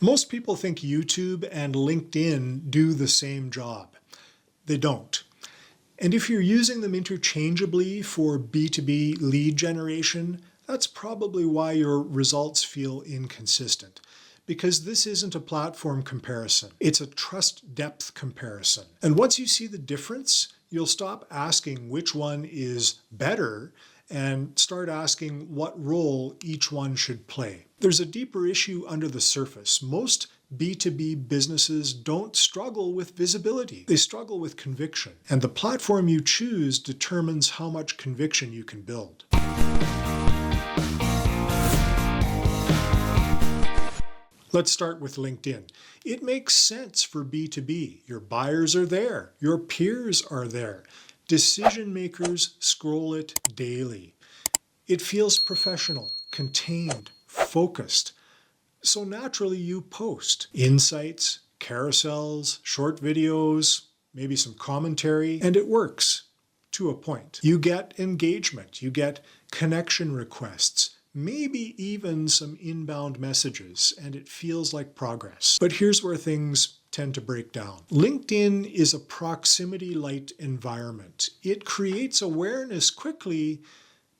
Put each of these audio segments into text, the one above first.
Most people think YouTube and LinkedIn do the same job. They don't. And if you're using them interchangeably for B2B lead generation, that's probably why your results feel inconsistent. Because this isn't a platform comparison. It's a trust depth comparison. And once you see the difference, you'll stop asking which one is better and start asking what role each one should play. There's a deeper issue under the surface. Most B2B businesses don't struggle with visibility. They struggle with conviction. And the platform you choose determines how much conviction you can build. Let's start with LinkedIn. It makes sense for B2B. Your buyers are there. Your peers are there. Decision makers scroll it daily. It feels professional, contained, focused. So naturally you post insights, carousels, short videos, maybe some commentary, and it works to a point. You get engagement, you get connection requests, maybe even some inbound messages, and it feels like progress. But here's where things tend to break down. LinkedIn is a proximity-light environment. It creates awareness quickly,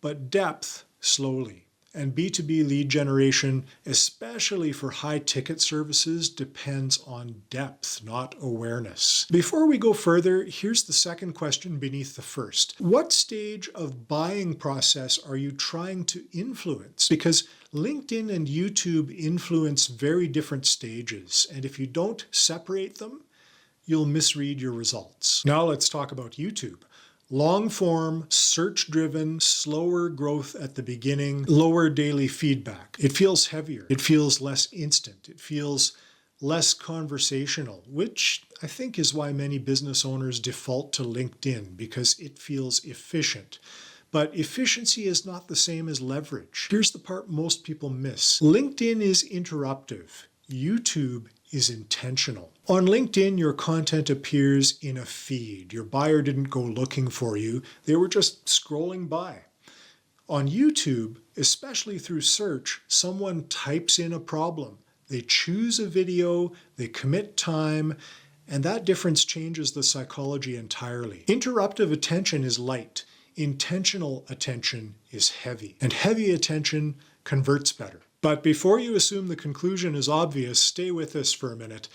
but depth slowly. And B2B lead generation, especially for high-ticket services, depends on depth, not awareness. Before we go further, here's the second question beneath the first. What stage of buying process are you trying to influence? Because LinkedIn and YouTube influence very different stages, and if you don't separate them, you'll misread your results. Now let's talk about YouTube. Long-form, search-driven, slower growth at the beginning, lower daily feedback. It feels heavier. It feels less instant. It feels less conversational, which I think is why many business owners default to LinkedIn, because it feels efficient. But efficiency is not the same as leverage. Here's the part most people miss. LinkedIn is interruptive. YouTube is intentional. On LinkedIn, your content appears in a feed. Your buyer didn't go looking for you. They were just scrolling by. On YouTube, especially through search, someone types in a problem. They choose a video, they commit time, and that difference changes the psychology entirely. Interruptive attention is light. Intentional attention is heavy. And heavy attention converts better. But before you assume the conclusion is obvious, stay with us for a minute.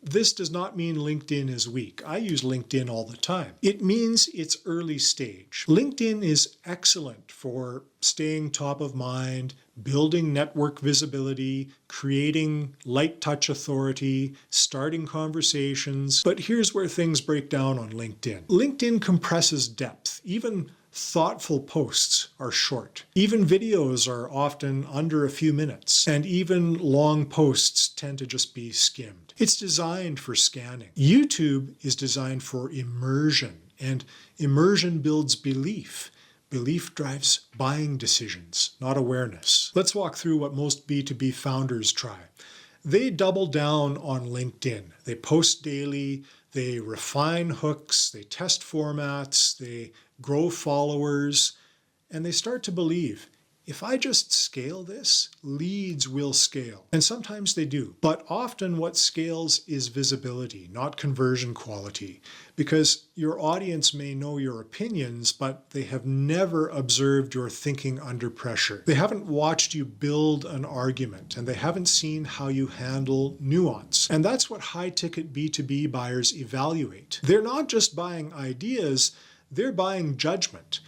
This does not mean LinkedIn is weak. I use LinkedIn all the time. It means it's early stage. LinkedIn is excellent for staying top of mind, building network visibility, creating light touch authority, starting conversations. But here's where things break down on LinkedIn. LinkedIn compresses depth. Even thoughtful posts are short. Even videos are often under a few minutes, and even long posts tend to just be skimmed. It's designed for scanning. YouTube is designed for immersion, and immersion builds belief. Belief drives buying decisions, not awareness. Let's walk through what most B2B founders try. They double down on LinkedIn. They post daily, they refine hooks, they test formats, they grow followers, and they start to believe, if I just scale this, leads will scale. And sometimes they do. But often what scales is visibility, not conversion quality. Because your audience may know your opinions, but they have never observed your thinking under pressure. They haven't watched you build an argument, and they haven't seen how you handle nuance. And that's what high-ticket B2B buyers evaluate. They're not just buying ideas, they're buying judgment.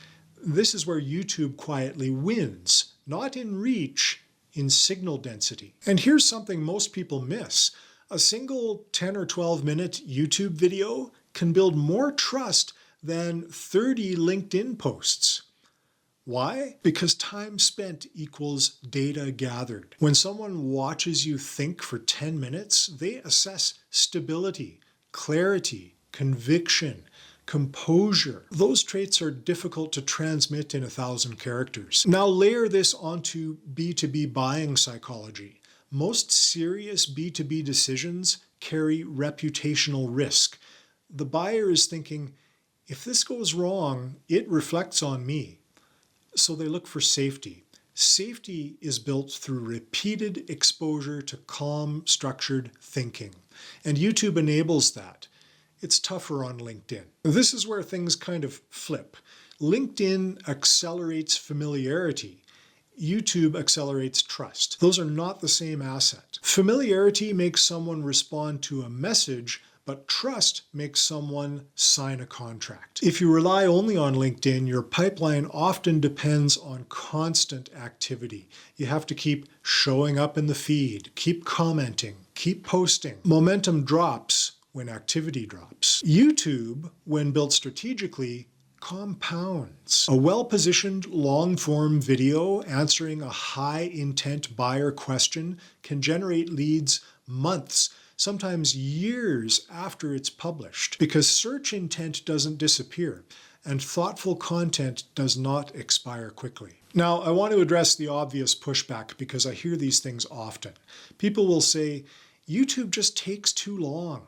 This is where YouTube quietly wins, not in reach, in signal density. And here's something most people miss. A single 10 or 12 minute YouTube video can build more trust than 30 LinkedIn posts. Why? Because time spent equals data gathered. When someone watches you think for 10 minutes, they assess stability, clarity, conviction, composure. Those traits are difficult to transmit in 1,000 characters. Now layer this onto B2B buying psychology. Most serious B2B decisions carry reputational risk. The buyer is thinking, if this goes wrong, it reflects on me. So they look for safety. Safety is built through repeated exposure to calm, structured thinking, and YouTube enables that. It's tougher on LinkedIn. This is where things kind of flip. LinkedIn accelerates familiarity. YouTube accelerates trust. Those are not the same asset. Familiarity makes someone respond to a message, but trust makes someone sign a contract. If you rely only on LinkedIn, your pipeline often depends on constant activity. You have to keep showing up in the feed, keep commenting, keep posting. Momentum drops when activity drops. YouTube, when built strategically, compounds. A well-positioned long-form video answering a high-intent buyer question can generate leads months, sometimes years after it's published, because search intent doesn't disappear and thoughtful content does not expire quickly. Now, I want to address the obvious pushback because I hear these things often. People will say, YouTube just takes too long.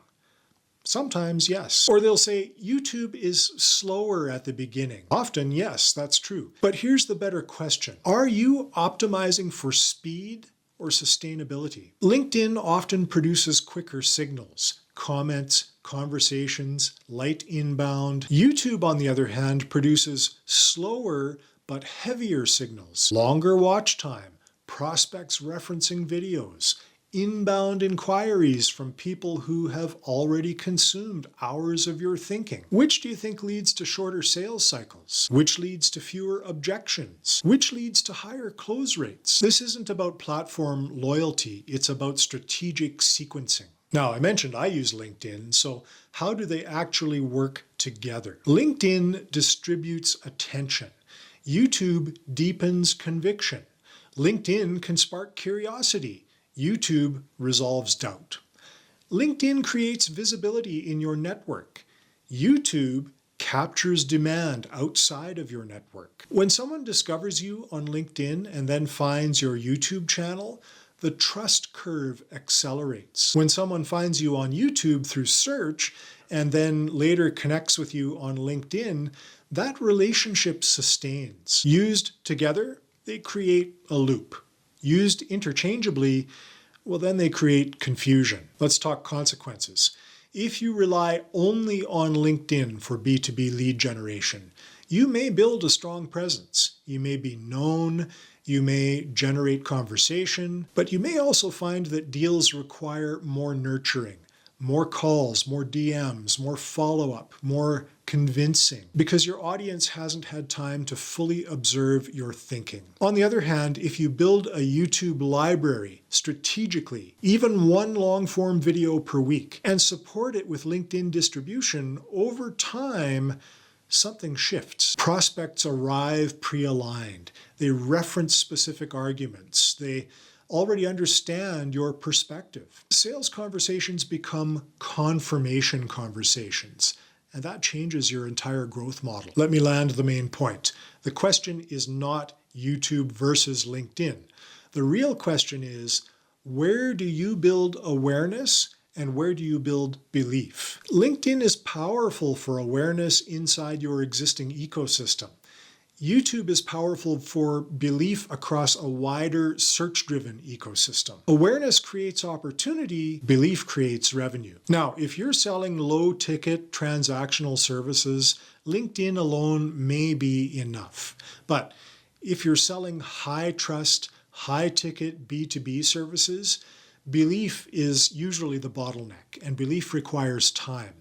Sometimes, yes. Or they'll say, YouTube is slower at the beginning. Often, yes, that's true. But here's the better question. Are you optimizing for speed or sustainability? LinkedIn often produces quicker signals, comments, conversations, light inbound. YouTube, on the other hand, produces slower but heavier signals, longer watch time, prospects referencing videos, inbound inquiries from people who have already consumed hours of your thinking. Which do you think leads to shorter sales cycles? Which leads to fewer objections? Which leads to higher close rates? This isn't about platform loyalty, it's about strategic sequencing. Now, I mentioned I use LinkedIn, so how do they actually work together? LinkedIn distributes attention. YouTube deepens conviction. LinkedIn can spark curiosity. YouTube resolves doubt. LinkedIn creates visibility in your network. YouTube captures demand outside of your network. When someone discovers you on LinkedIn and then finds your YouTube channel, the trust curve accelerates. When someone finds you on YouTube through search and then later connects with you on LinkedIn, that relationship sustains. Used together, they create a loop. Used interchangeably, well, then they create confusion. Let's talk consequences. If you rely only on LinkedIn for B2B lead generation, you may build a strong presence. You may be known, you may generate conversation, but you may also find that deals require more nurturing, more calls, more DMs, more follow-up, more convincing, because your audience hasn't had time to fully observe your thinking. On the other hand, if you build a YouTube library strategically, even one long-form video per week, and support it with LinkedIn distribution, over time, something shifts. Prospects arrive pre-aligned. They reference specific arguments. They already understand your perspective. Sales conversations become confirmation conversations, and that changes your entire growth model. Let me land the main point. The question is not YouTube versus LinkedIn. The real question is, where do you build awareness and where do you build belief? LinkedIn is powerful for awareness inside your existing ecosystem. YouTube is powerful for belief across a wider search-driven ecosystem. Awareness creates opportunity, belief creates revenue. Now, if you're selling low-ticket transactional services, LinkedIn alone may be enough. But if you're selling high-trust, high-ticket B2B services, belief is usually the bottleneck, and belief requires time.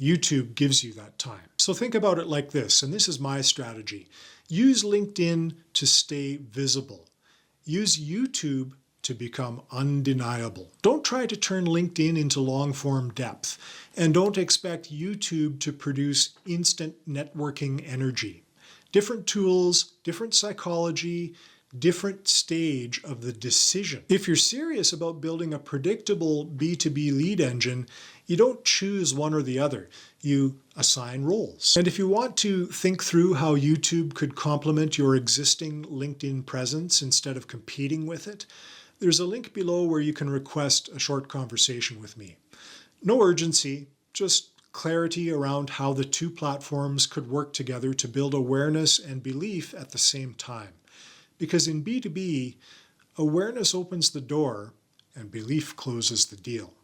YouTube gives you that time. So think about it like this, and this is my strategy. Use LinkedIn to stay visible. Use YouTube to become undeniable. Don't try to turn LinkedIn into long-form depth, and don't expect YouTube to produce instant networking energy. Different tools, different psychology, different stage of the decision. If you're serious about building a predictable B2B lead engine, you don't choose one or the other. You assign roles. And if you want to think through how YouTube could complement your existing LinkedIn presence instead of competing with it, there's a link below where you can request a short conversation with me. No urgency, just clarity around how the two platforms could work together to build awareness and belief at the same time. Because in B2B, awareness opens the door and belief closes the deal.